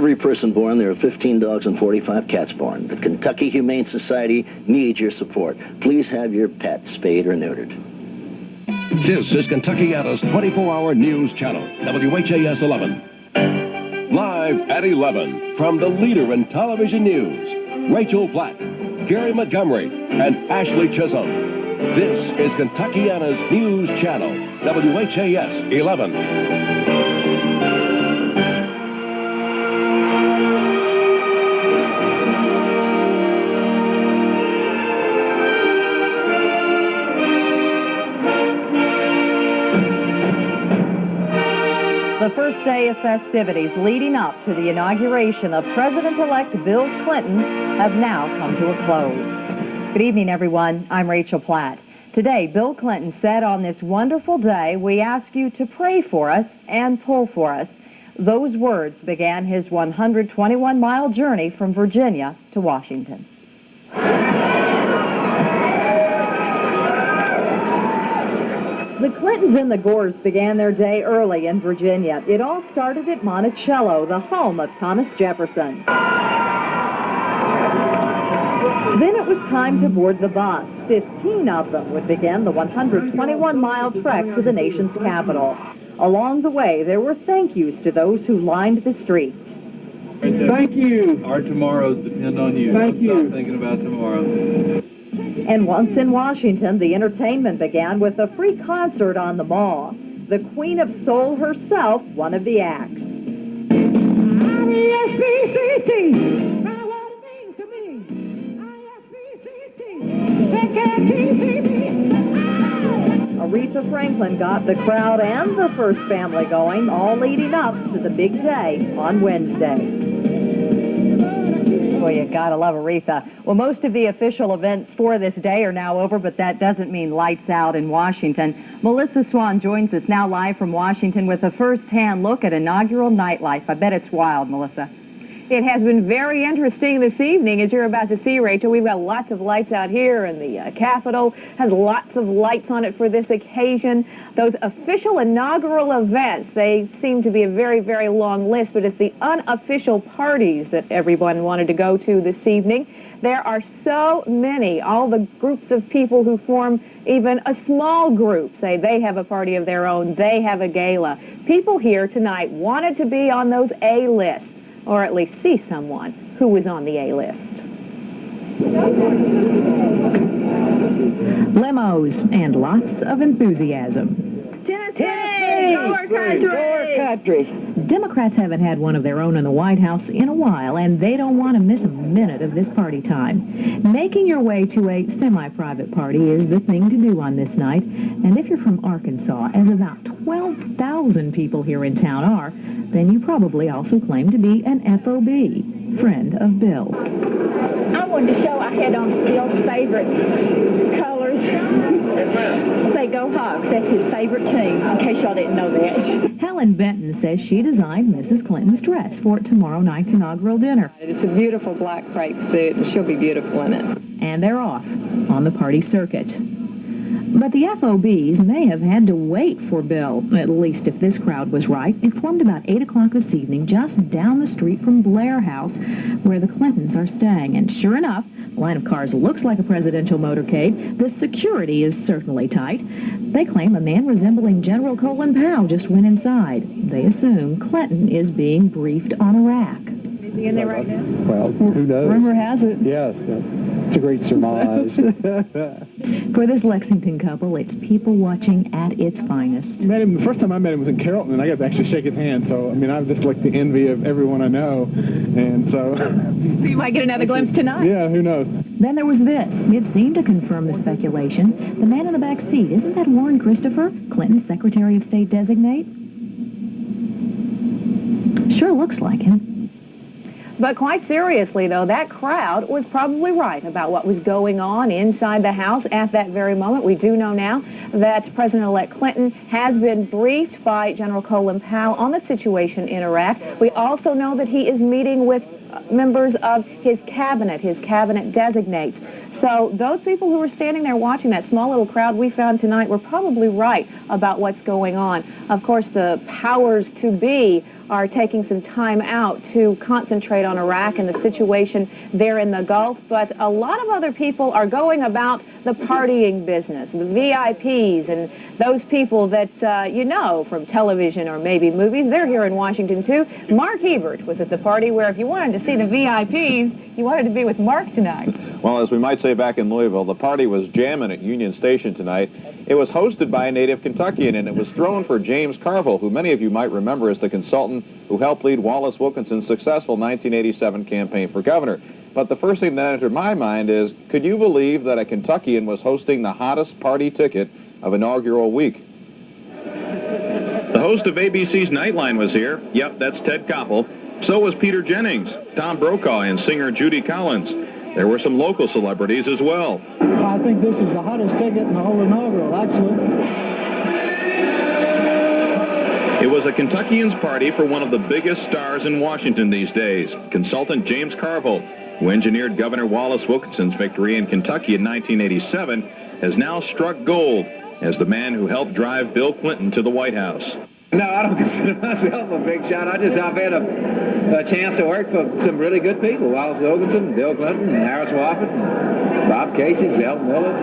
every person born, there are 15 dogs and 45 cats born. The Kentucky Humane Society needs your support. Please have your pet spayed or neutered. This is Kentuckiana's 24-hour news channel, WHAS 11. Live at 11, from the leader in television news, Rachel Platt, Gary Montgomery, and Ashley Chisholm. This is Kentuckiana's news channel, WHAS 11. The first day of festivities leading up to the inauguration of President-elect Bill Clinton have now come to a close. Good evening, everyone. I'm Rachel Platt. Today, Bill Clinton said on this wonderful day, we ask you to pray for us and pull for us. Those words began his 121-mile journey from Virginia to Washington. The Clintons and the Gores began their day early in Virginia. It all started at Monticello, the home of Thomas Jefferson. Then it was time to board the bus. 15 of them would begin the 121-mile trek to the nation's capital. Along the way, there were thank yous to those who lined the streets. Thank you. Our tomorrows depend on you. Thank you. Stop thinking about tomorrow. And once in Washington, the entertainment began with a free concert on the Mall. The Queen of Soul herself, one of the acts. I-S-P-C-T, now what it means to me. I-S-P-C-T, take-a-T-C-T. Aretha Franklin got the crowd and the first family going, all leading up to the big day on Wednesday. Boy, you gotta love Aretha. Well, most of the official events for this day are now over, but that doesn't mean lights out in Washington. Melissa Swan joins us now live from Washington with a first-hand look at inaugural nightlife. I bet it's wild, Melissa. It has been very interesting this evening, as you're about to see, Rachel. We've got lots of lights out here, and the Capitol has lots of lights on it for this occasion. Those official inaugural events, they seem to be a very, very long list, but it's the unofficial parties that everyone wanted to go to this evening. There are so many, all the groups of people who form even a small group, say they have a party of their own, they have a gala. People here tonight wanted to be on those A lists, or at least see someone who was on the A list. Limos and lots of enthusiasm. Tennessee! Your country! Democrats haven't had one of their own in the White House in a while, and they don't want to miss a minute of this party time. Making your way to a semi-private party is the thing to do on this night. And if you're from Arkansas, as about 12,000 people here in town are, then you probably also claim to be an FOB, friend of Bill. I wanted to show I had on Bill's favorite colors. Yes, ma'am. Say Go Hogs. That's his favorite team, in case y'all didn't know that. Helen Benton says she designed Mrs. Clinton's dress for tomorrow night's inaugural dinner. It's a beautiful black crepe suit, and she'll be beautiful in it. And they're off on the party circuit. But the FOBs may have had to wait for Bill, at least if this crowd was right. It formed about 8 o'clock this evening just down the street from Blair House, where the Clintons are staying. And sure enough, the line of cars looks like a presidential motorcade. The security is certainly tight. They claim a man resembling General Colin Powell just went inside. They assume Clinton is being briefed on Iraq. Is he in there right now? Well, who knows? Rumor has it. Yes, it's a great surmise. For this Lexington couple, it's people watching at its finest. Met him, the first time I met him was in Carrollton, and I got to actually shake his hand. So, I mean, I'm just like the envy of everyone I know. And so... So you might get another glimpse tonight. Yeah, who knows? Then there was this. It seemed to confirm the speculation. The man in the back seat, isn't that Warren Christopher, Clinton's Secretary of State designate? Sure looks like him. But quite seriously, though, that crowd was probably right about what was going on inside the House at that very moment. We do know now that President-elect Clinton has been briefed by General Colin Powell on the situation in Iraq. We also know that he is meeting with members of his cabinet designates. So those people who were standing there watching, that small little crowd we found tonight, were probably right about what's going on. Of course, the powers to be are taking some time out to concentrate on Iraq and the situation there in the Gulf, but a lot of other people are going about the partying business, the VIPs, and those people that you know from television or maybe movies. They're here in Washington, too. Mark Ebert was at the party where if you wanted to see the VIPs, you wanted to be with Mark tonight. Well, as we might say back in Louisville, the party was jamming at Union Station tonight. It was hosted by a native Kentuckian, and it was thrown for James Carville, who many of you might remember as the consultant who helped lead Wallace Wilkinson's successful 1987 campaign for governor. But the first thing that entered my mind is, could you believe that a Kentuckian was hosting the hottest party ticket of inaugural week? The host of ABC's Nightline was here. Yep, that's Ted Koppel. So was Peter Jennings, Tom Brokaw, and singer Judy Collins. There were some local celebrities as well. I think this is the hottest ticket in the whole inaugural, actually. It was a Kentuckians' party for one of the biggest stars in Washington these days, consultant James Carville, who engineered Governor Wallace Wilkinson's victory in Kentucky in 1987, has now struck gold as the man who helped drive Bill Clinton to the White House. No, I don't consider myself a big shot. I've had a chance to work for some really good people. Wallace Wilkinson, Bill Clinton, and Harris Wofford, and Bob Casey, Zell Miller,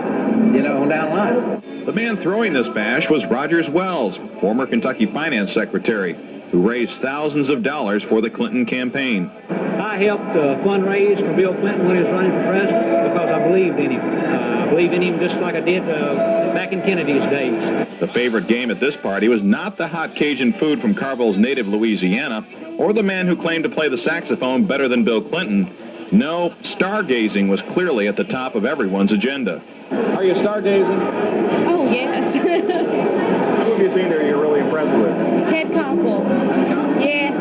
you know, on down the line. The man throwing this bash was Rogers Wells, former Kentucky finance secretary, who raised thousands of dollars for the Clinton campaign. I helped fundraise for Bill Clinton when he was running for president because I believed in him. I believed in him just like I did back in Kennedy's days. The favorite game at this party was not the hot Cajun food from Carville's native Louisiana or the man who claimed to play the saxophone better than Bill Clinton. No, stargazing was clearly at the top of everyone's agenda. Are you stargazing? Oh, yes. Who have you seen there you're really impressed with? Ted Koppel. Yes.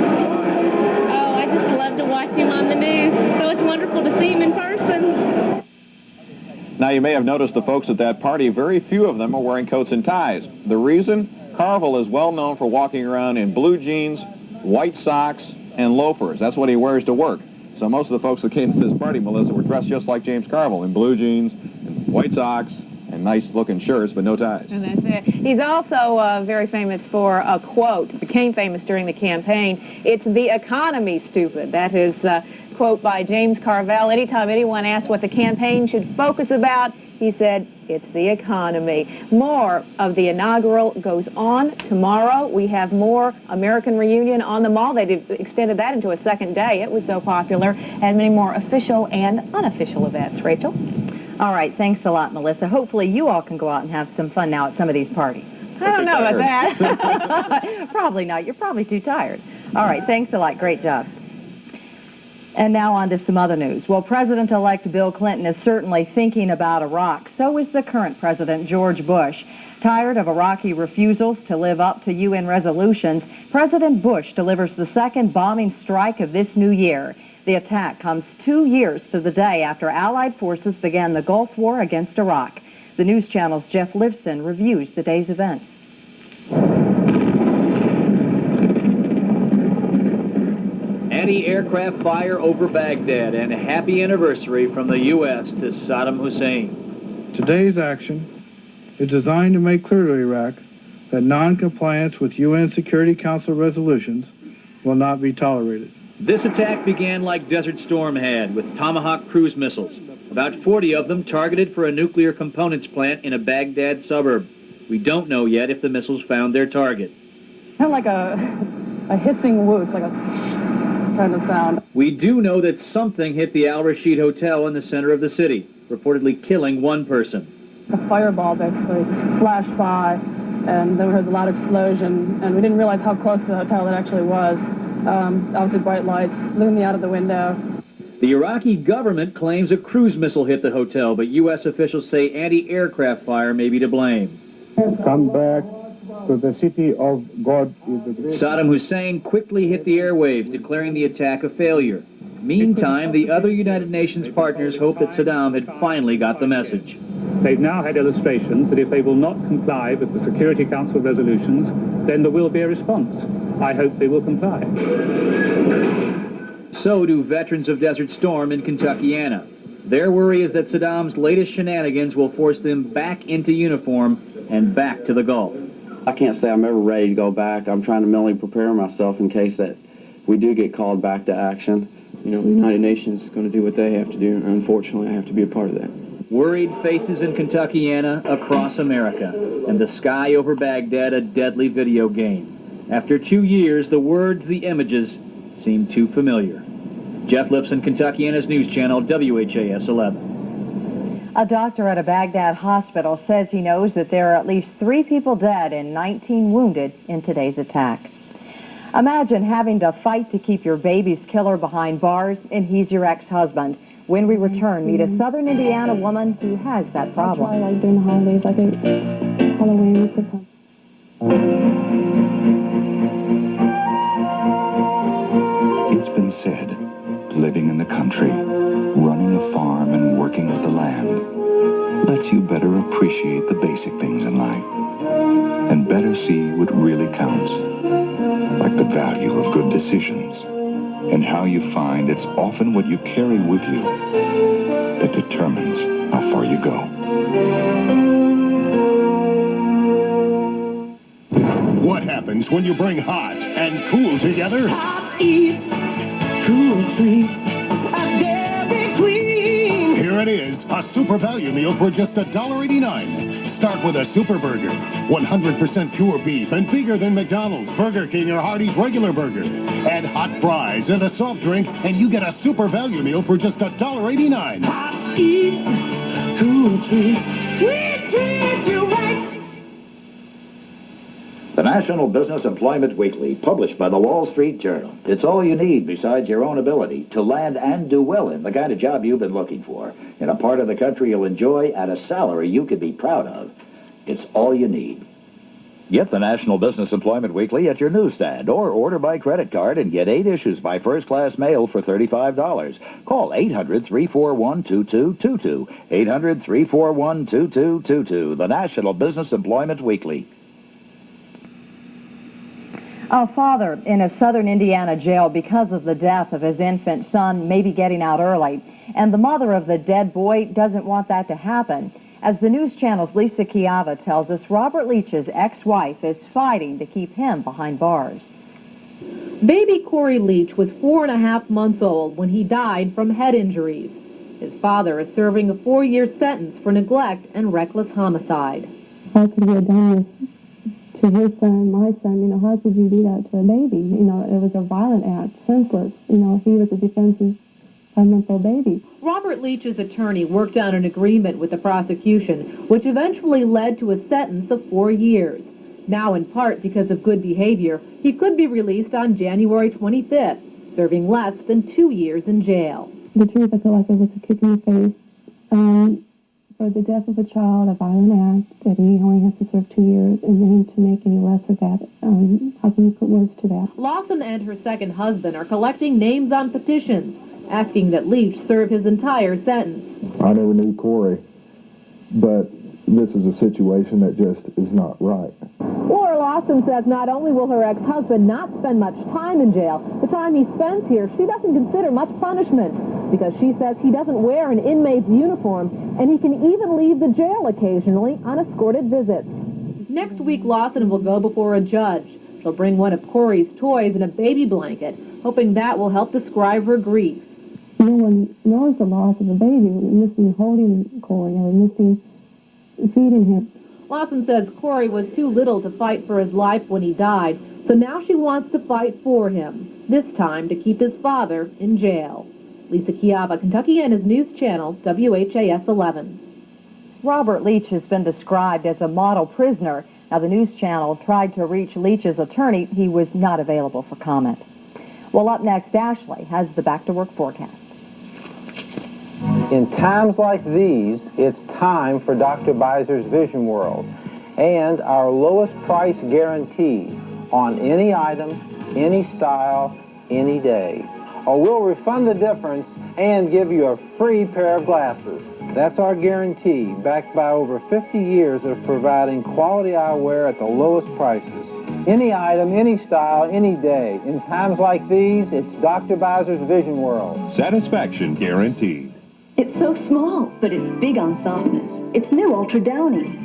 Oh, I just love to watch him on the news. So it's wonderful to see him in person. Now, you may have noticed the folks at that party, very few of them are wearing coats and ties. The reason? Carville is well known for walking around in blue jeans, white socks, and loafers. That's what he wears to work. So most of the folks that came to this party, Melissa, were dressed just like James Carville in blue jeans, and white socks, and nice-looking shirts, but no ties. And that's it. He's also very famous for a quote, became famous during the campaign. It's the economy, stupid. That is a quote by James Carville. Anytime anyone asked what the campaign should focus about, he said, it's the economy. More of the inaugural goes on tomorrow. We have more American Reunion on the Mall. They extended that into a second day. It was so popular. And many more official and unofficial events. Rachel? All right, thanks a lot, Melissa. Hopefully you all can go out and have some fun now at some of these parties. I don't know about that. Probably not. You're probably too tired. All right, thanks a lot. Great job. And now on to some other news. Well, President-elect Bill Clinton is certainly thinking about Iraq. So is the current President, George Bush. Tired of Iraqi refusals to live up to UN resolutions, President Bush delivers the second bombing strike of this new year. The attack comes 2 years to the day after Allied forces began the Gulf War against Iraq. The News Channel's Jeff Livson reviews the day's events. Anti-aircraft fire over Baghdad and a happy anniversary from the U.S. to Saddam Hussein. Today's action is designed to make clear to Iraq that non-compliance with UN Security Council resolutions will not be tolerated. This attack began like Desert Storm had, with Tomahawk cruise missiles. About 40 of them targeted for a nuclear components plant in a Baghdad suburb. We don't know yet if the missiles found their target. Kind of like a hissing whoosh, like a kind of sound. We do know that something hit the Al Rashid Hotel in the center of the city, reportedly killing one person. A fireball basically just flashed by, and then we heard the loud explosion, and we didn't realize how close to the hotel it actually was. Obviously bright lights, looking out of the window. The Iraqi government claims a cruise missile hit the hotel, but U.S. officials say anti-aircraft fire may be to blame. Come back to the city of God. Saddam Hussein quickly hit the airwaves, declaring the attack a failure. Meantime, the other United Nations partners hope that Saddam had finally got the message. They've now had illustrations that if they will not comply with the Security Council resolutions, then there will be a response. I hope they will comply. So do veterans of Desert Storm in Kentuckiana. Their worry is that Saddam's latest shenanigans will force them back into uniform and back to the Gulf. I can't say I'm ever ready to go back. I'm trying to mentally prepare myself in case that we do get called back to action. You know, the United Nations is going to do what they have to do, and unfortunately I have to be a part of that. Worried faces in Kentuckiana, across America, and the sky over Baghdad a deadly video game. After 2 years, the words, the images, seem too familiar. Jeff Lipson, Kentuckiana's News Channel, WHAS 11. A doctor at a Baghdad hospital says he knows that there are at least 3 people dead and 19 wounded in today's attack. Imagine having to fight to keep your baby's killer behind bars, and he's your ex-husband. When we return, meet a southern Indiana woman who has that problem. I like during the holidays, like Halloween, Christmas. It's been said, living in the country, running a farm and working with the land, lets you better appreciate the basic things in life and better see what really counts, like the value of good decisions and how you find it's often what you carry with you that determines how far you go. What happens when you bring hot and cool together? Hot eats, cool treats, a Dairy Queen. Here it is, a super value meal for just $1.89. Start with a Super Burger, 100% pure beef and bigger than McDonald's, Burger King, or Hardee's regular burger. Add hot fries and a soft drink, and you get a super value meal for just $1.89. Hot eats, cool treats, we treat you right. The National Business Employment Weekly, published by the Wall Street Journal. It's all you need besides your own ability to land and do well in the kind of job you've been looking for, in a part of the country you'll enjoy at a salary you can be proud of. It's all you need. Get the National Business Employment Weekly at your newsstand or order by credit card and get 8 issues by first-class mail for $35. Call 800-341-2222. 800-341-2222. The National Business Employment Weekly. A father in a southern Indiana jail because of the death of his infant son may be getting out early, and the mother of the dead boy doesn't want that to happen. As the News Channel's Lisa Chiava tells us, Robert Leach's ex-wife is fighting to keep him behind bars. Baby Corey Leach was 4.5 months old when he died from head injuries. His father is serving a 4-year sentence for neglect and reckless homicide. How could you have done this to his son, my son? You know, how could you do that to a baby? You know, it was a violent act, senseless. You know, he was a defenseless 5-month-old baby. Robert Leach's attorney worked out an agreement with the prosecution, which eventually led to a sentence of 4 years. Now, in part because of good behavior, he could be released on January 25th, serving less than 2 years in jail. The truth, I feel like it was a kick in the face. For the death of a child, a violent act, that he only has to serve 2 years, and then to make any less of that, how can you put words to that? Lawson and her second husband are collecting names on petitions, asking that Leach serve his entire sentence. I never knew Corey, but this is a situation that just is not right. Laura Lawson says not only will her ex-husband not spend much time in jail, the time he spends here she doesn't consider much punishment, because she says he doesn't wear an inmate's uniform, and he can even leave the jail occasionally on escorted visits. Next week, Lawson will go before a judge. She'll bring one of Corey's toys and a baby blanket, hoping that will help describe her grief. No one knows the loss of a baby, missing holding Corey or missing feeding him. Lawson says Corey was too little to fight for his life when he died, so now she wants to fight for him, this time to keep his father in jail. Lisa Chiava, Kentuckiana's News Channel, WHAS 11. Robert Leach has been described as a model prisoner. Now, the News Channel tried to reach Leach's attorney. He was not available for comment. Well, up next, Ashley has the back-to-work forecast. In times like these, it's time for Dr. Beiser's Vision World and our lowest price guarantee on any item, any style, any day. Or we'll refund the difference and give you a free pair of glasses. That's our guarantee, backed by over 50 years of providing quality eyewear at the lowest prices. Any item, any style, any day. In times like these, it's Dr. Beiser's Vision World. Satisfaction guaranteed. It's so small, but it's big on softness. It's new Ultra Downy.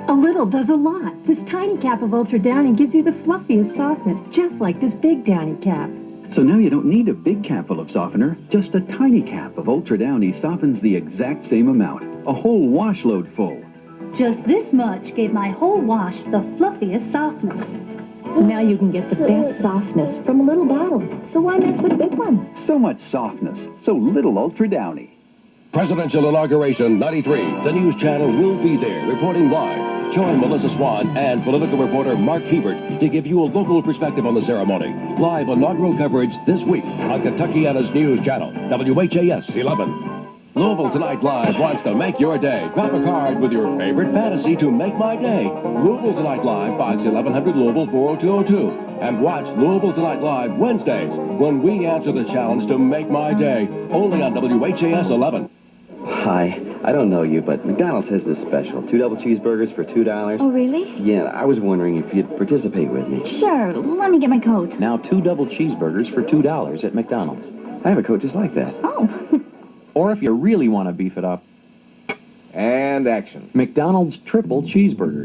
A little does a lot. This tiny cap of Ultra Downy gives you the fluffiest softness, just like this big Downy cap. So now you don't need a big cap full of softener. Just a tiny cap of Ultra Downy softens the exact same amount. A whole wash load full. Just this much gave my whole wash the fluffiest softness. Now you can get the best softness from a little bottle. So why mess with a big one? So much softness, so little Ultra Downy. Presidential Inauguration 93. The news channel will be there, reporting live. Join Melissa Swan and political reporter Mark Hebert to give you a local perspective on the ceremony. Live inaugural coverage this week on Kentuckiana's news channel, WHAS 11. Louisville Tonight Live wants to make your day. Drop a card with your favorite fantasy to make my day. Louisville Tonight Live, Fox 1100 Louisville 40202. And watch Louisville Tonight Live Wednesdays when we answer the challenge to make my day. Only on WHAS 11. Hi, I don't know you, but McDonald's has this special. 2 double cheeseburgers for $2. Oh, really? Yeah, I was wondering if you'd participate with me. Sure. Let me get my coat. Now 2 double cheeseburgers for $2 at McDonald's. I have a coat just like that. Oh. Or if you really want to beef it up. And action. McDonald's triple cheeseburger.